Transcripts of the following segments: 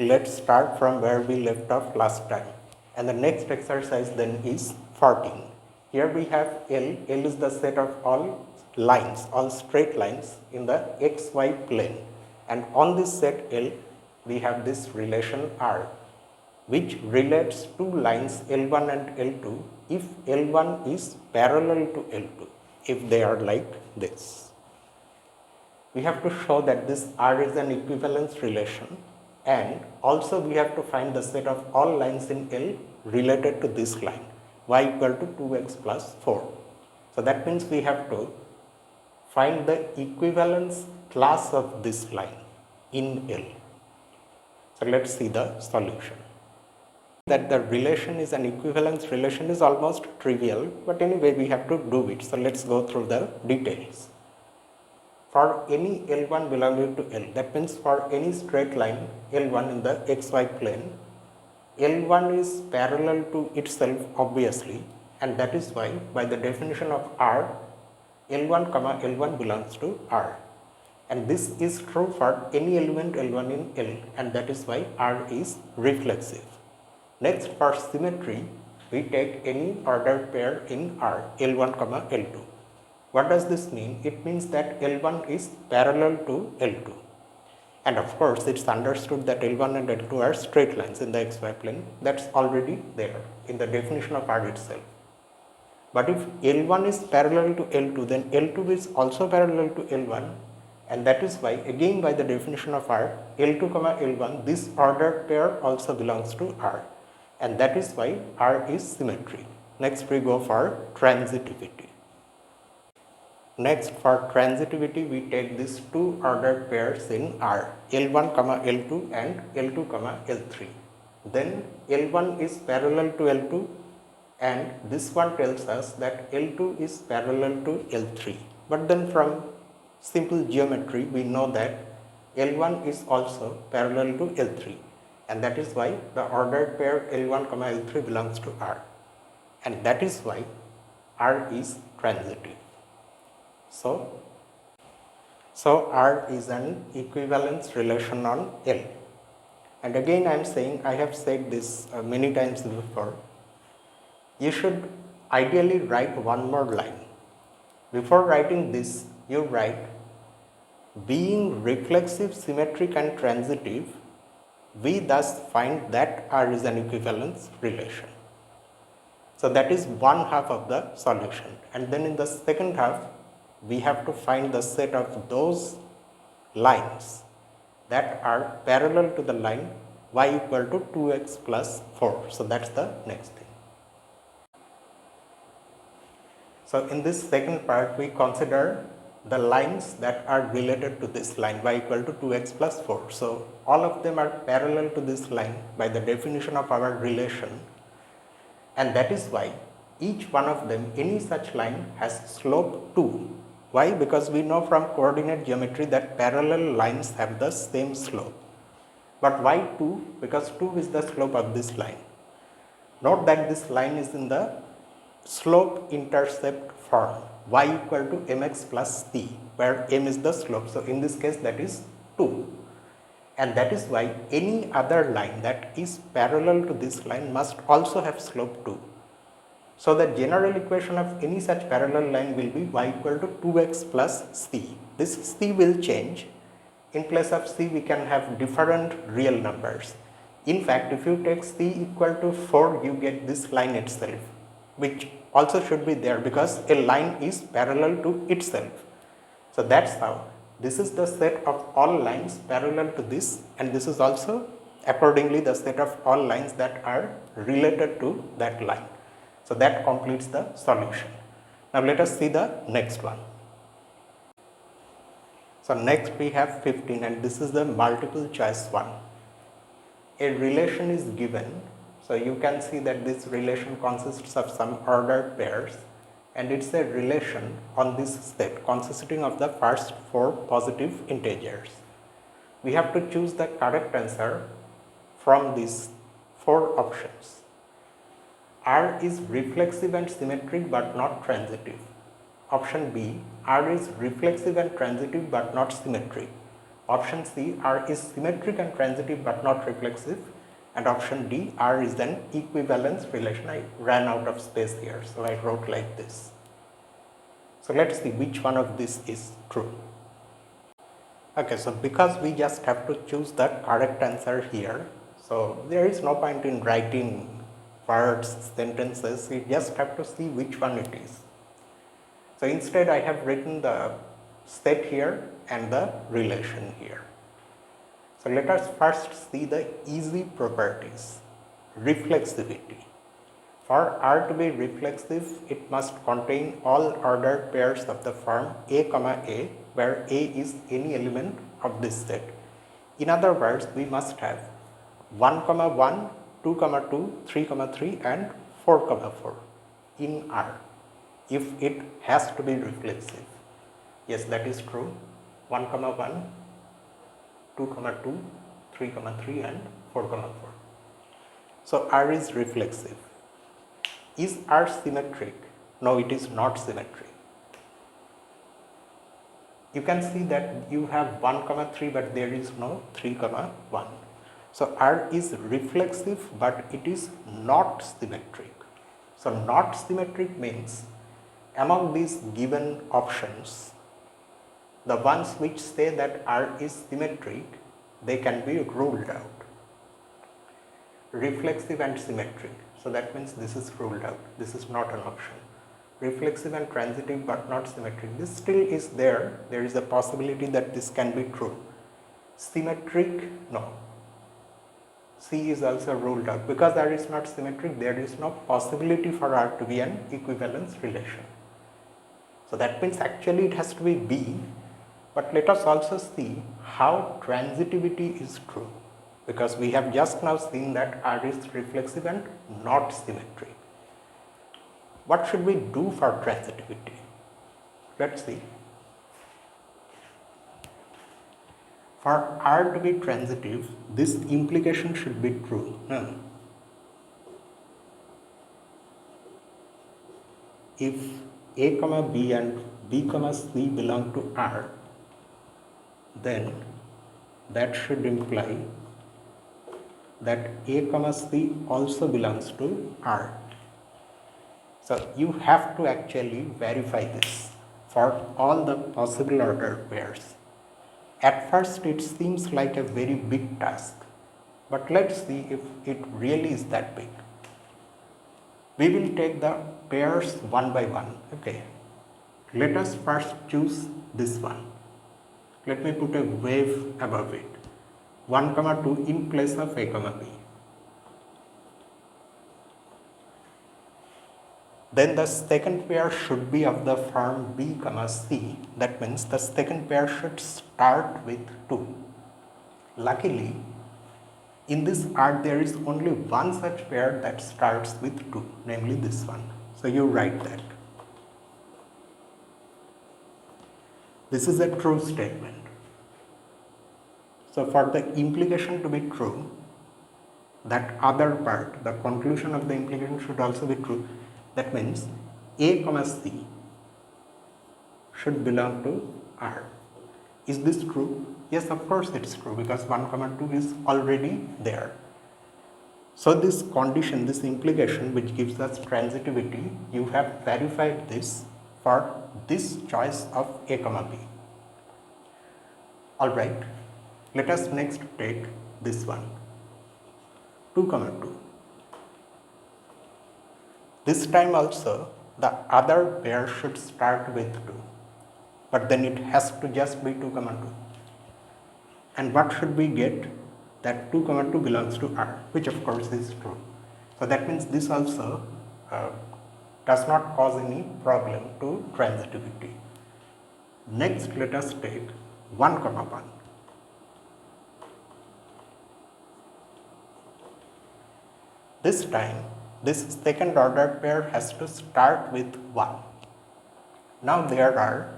let's start from where we left off last time. And the next exercise then is 14. Here we have L. L is the set of all lines, all straight lines in the xy plane. And on this set L, we have this relation R, which relates two lines L1 and L2 if L1 is parallel to L2, if they are like this. We have to show that this R is an equivalence relation, and also we have to find the set of all lines in L related to this line, y equal to 2x plus 4. So that means we have to find the equivalence class of this line in L. So let's see the solution. That the relation is an equivalence relation is almost trivial, but anyway we have to do it. So let's go through the details. For any L1 belonging to L, that means for any straight line L1 in the xy plane, L1 is parallel to itself obviously, and that is why by the definition of R, L1 comma L1 belongs to R. And this is true for any element L1 in L, and that is why R is reflexive. Next, for symmetry, we take any ordered pair in R, L1 comma L2. What does this mean? It means that L1 is parallel to L2. And of course, it's understood that L1 and L2 are straight lines in the xy plane. That's already there in the definition of R itself. But if L1 is parallel to L2, then L2 is also parallel to L1. And that is why, again by the definition of R, L2 comma L1, this ordered pair also belongs to R. And that is why R is symmetry. Next we go for transitivity. Next, for transitivity, we take these two ordered pairs in R, L1 comma L2 and L2 comma L3. Then L1 is parallel to L2, and this one tells us that L2 is parallel to L3. But then from simple geometry, we know that L1 is also parallel to L3, and that is why the ordered pair L1 comma L3 belongs to R, and that is why R is transitive. So R is an equivalence relation on L. And again I am saying, I have said this many times before, you should ideally write one more line. Before writing this, you write, being reflexive, symmetric and transitive, we thus find that R is an equivalence relation. So that is one half of the solution. And then in the second half, we have to find the set of those lines that are parallel to the line y equal to 2x plus 4. So that's the next thing. So in this second part, we consider the lines that are related to this line y equal to 2x plus 4. So all of them are parallel to this line by the definition of our relation, and that is why each one of them, any such line, has slope 2. Why? Because we know from coordinate geometry that parallel lines have the same slope. But why 2? Because 2 is the slope of this line. Note that this line is in the slope intercept form, y equal to mx plus c, where m is the slope. So in this case, that is 2. And that is why any other line that is parallel to this line must also have slope 2. So the general equation of any such parallel line will be y equal to 2x plus c. This c will change. In place of c, we can have different real numbers. In fact, if you take c equal to 4, you get this line itself, which also should be there because a line is parallel to itself. So that's how this is the set of all lines parallel to this, and this is also accordingly the set of all lines that are related to that line. So that completes the solution. Now let us see the next one. So next we have 15, and this is the multiple choice one. A relation is given. So you can see that this relation consists of some ordered pairs, and it's a relation on this set consisting of the first 4 positive integers. We have to choose the correct answer from these 4 options. R is reflexive and symmetric but not transitive. Option B, R is reflexive and transitive but not symmetric. Option C, R is symmetric and transitive but not reflexive. And option D, R is an equivalence relation. I ran out of space here, so I wrote like this. So let's see which one of this is true. Okay, so because we just have to choose the correct answer here, so there is no point in writing words, sentences, you just have to see which one it is. So instead I have written the set here and the relation here. So let us first see the easy properties. Reflexivity. For R to be reflexive, it must contain all ordered pairs of the form A, A, where A is any element of this set. In other words, we must have 1, 1, 2, 2, 3, 3 and 4, 4 in R if it has to be reflexive. Yes, that is true. 1, 1, 2, 2, 3, 3 and 4, 4. So R is reflexive. Is R symmetric? No, it is not symmetric. You can see that you have 1, 3 but there is no 3, 1. So R is reflexive but it is not symmetric. So not symmetric means among these given options, the ones which say that R is symmetric, they can be ruled out. Reflexive and symmetric. So that means this is ruled out. This is not an option. Reflexive and transitive but not symmetric. This still is there. There is a possibility that this can be true. Symmetric, no. C is also ruled out. Because R is not symmetric, there is no possibility for R to be an equivalence relation. So that means actually it has to be B. But let us also see how transitivity is true. Because we have just now seen that R is reflexive and not symmetric. What should we do for transitivity? Let's see. For R to be transitive, this implication should be true. If A, B and B, C belong to R, then that should imply that A, C also belongs to R. So you have to actually verify this for all the possible ordered pairs. At first it seems like a very big task, but let's see if it really is that big. We will take the pairs one by one. Okay. Let us first choose this one. Let me put a wave above it. 1, 2 in place of A, B. Then the second pair should be of the form B, C. That means the second pair should start with 2. Luckily, in this R there is only one such pair that starts with 2, namely this one. So you write that. This is a true statement. So for the implication to be true, that other part, the conclusion of the implication should also be true. That means A, C should belong to R. Is this true? Yes, of course it's true because 1, 2 is already there. So this condition, this implication which gives us transitivity, you have verified this for this choice of A, B. Alright, let us next take this one, 2, 2. This time also the other pair should start with 2, but then it has to just be 2, 2. And what should we get? That 2, 2 belongs to R, which of course is true. So that means this also does not cause any problem to transitivity. Next, let us take 1, 1. This time, this second ordered pair has to start with 1. Now there are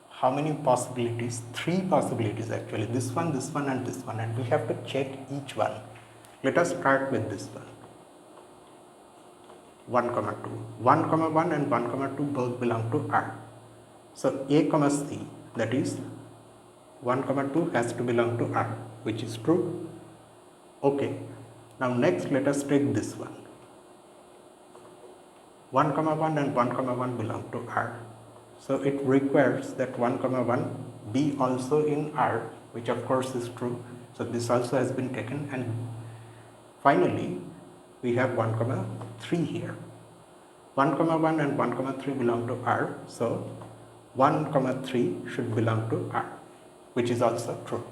how many possibilities? 3 possibilities actually. This one and this one, and we have to check each one. Let us start with this one. 1, 2. 1, 1 and 1, 2 both belong to R. So A, C, that is 1 comma 2 has to belong to R, which is true. Okay, now next let us take this one. 1 comma 1 and 1 comma 1 belong to R. So it requires that 1 comma 1 be also in R, which of course is true. So this also has been taken, and finally we have 1 comma 3 here. 1 comma 1 and 1 comma 3 belong to R. So 1 comma 3 should belong to R, which is also true.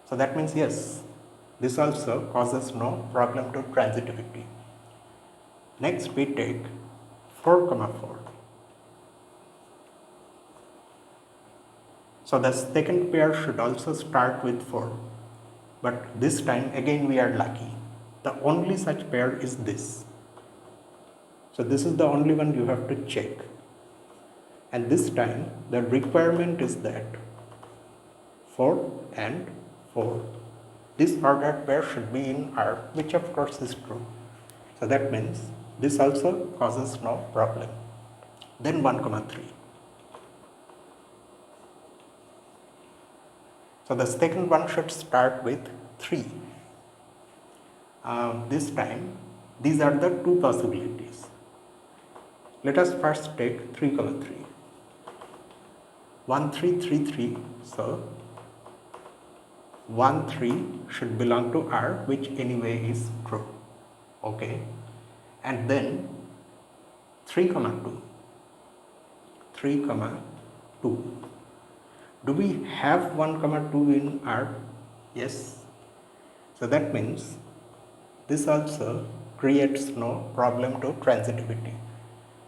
So that means yes, this also causes no problem to transitivity. Next we take 4 comma 4. So the second pair should also start with 4, but this time again we are lucky. The only such pair is this. So this is the only one you have to check, and this time the requirement is that 4 and 4, this ordered pair should be in R, which of course is true. So that means this also causes no problem. Then 1 comma 3. So the second one should start with 3. This time these are the two possibilities. Let us first take 3 comma 3. 1 3 3 3. So 1 3 should belong to R, which anyway is true. Okay, and then 3 comma 2. 3 comma 2. Do we have 1 comma 2 in R? Yes. So that means this also creates no problem to transitivity.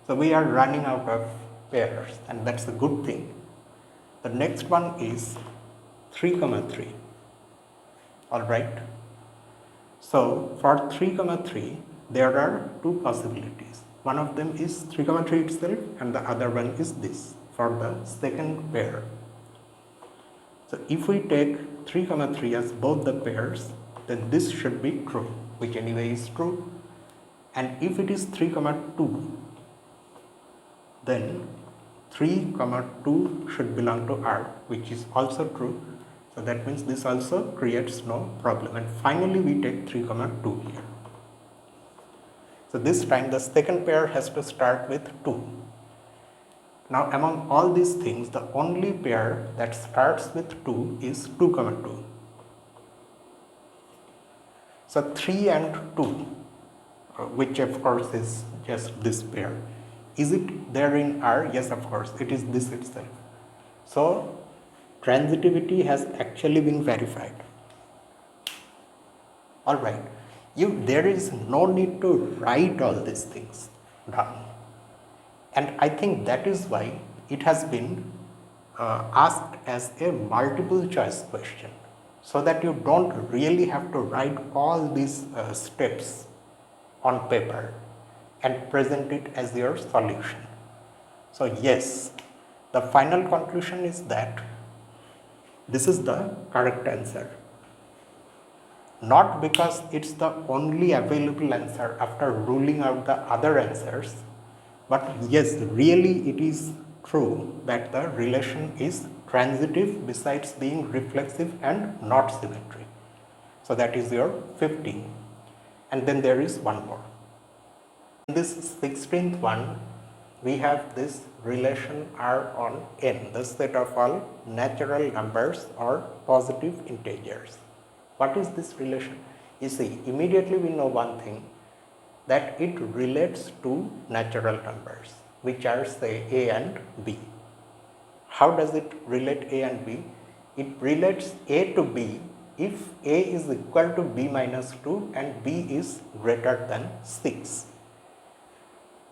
So we are running out of pairs, and that's a good thing. The next one is 3 comma 3. Alright. So for 3 comma 3 there are two possibilities. One of them is 3 comma 3 itself, and the other one is this for the second pair. So if we take 3 comma 3 as both the pairs, then this should be true, which anyway is true. And if it is 3 comma 2, then 3 comma 2 should belong to R, which is also true. So that means this also creates no problem. And finally we take 3 comma 2 here. So this time the second pair has to start with 2. Now among all these things, the only pair that starts with 2 is 2 comma 2. So 3 and 2, which of course is just this pair. Is it there in R? Yes, of course, it is this itself. So transitivity has actually been verified. Alright, there is no need to write all these things down. And I think that is why it has been asked as a multiple choice question, so that you don't really have to write all these steps on paper and present it as your solution. So yes, the final conclusion is that this is the correct answer. Not because it's the only available answer after ruling out the other answers, but yes, really it is true that the relation is transitive besides being reflexive and not symmetric. So that is your 15. And then there is one more. In this 16th one, we have this relation R on N, the set of all natural numbers or positive integers. What is this relation? You see, immediately we know one thing, that it relates to natural numbers, which are say A and B. How does it relate A and B? It relates A to B if A is equal to B minus 2 and B is greater than 6.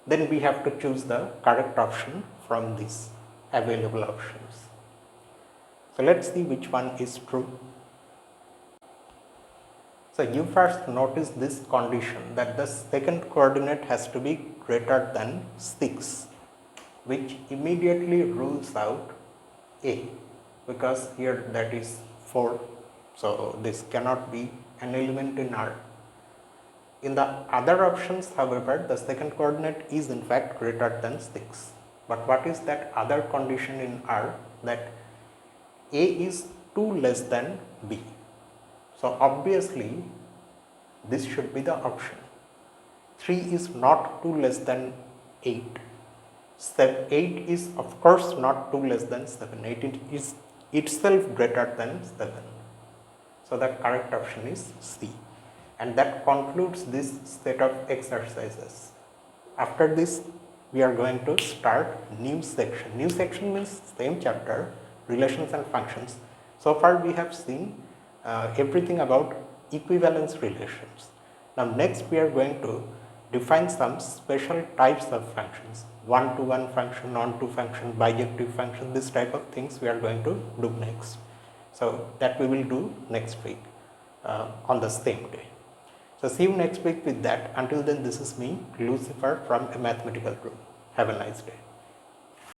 Then we have to choose the correct option from these available options. So let's see which one is true. So you first notice this condition that the second coordinate has to be greater than 6, which immediately rules out A, because here that is 4, so this cannot be an element in R. In the other options, however, the second coordinate is in fact greater than 6. But what is that other condition in R? That A is 2 less than b. So obviously this should be the option. 3 is not 2 less than 8. 8 is of course not 2 less than 7. 8 is itself greater than 7. So the correct option is C. And that concludes this set of exercises. After this, we are going to start new section. New section means same chapter, relations and functions. So far we have seen everything about equivalence relations. Now next we are going to define some special types of functions. One-to-one function, on-to function, bijective function, this type of things we are going to do next. So that we will do next week on the same day. So see you next week with that. Until then, this is me, Lucifer from A Mathematical Room. Have a nice day.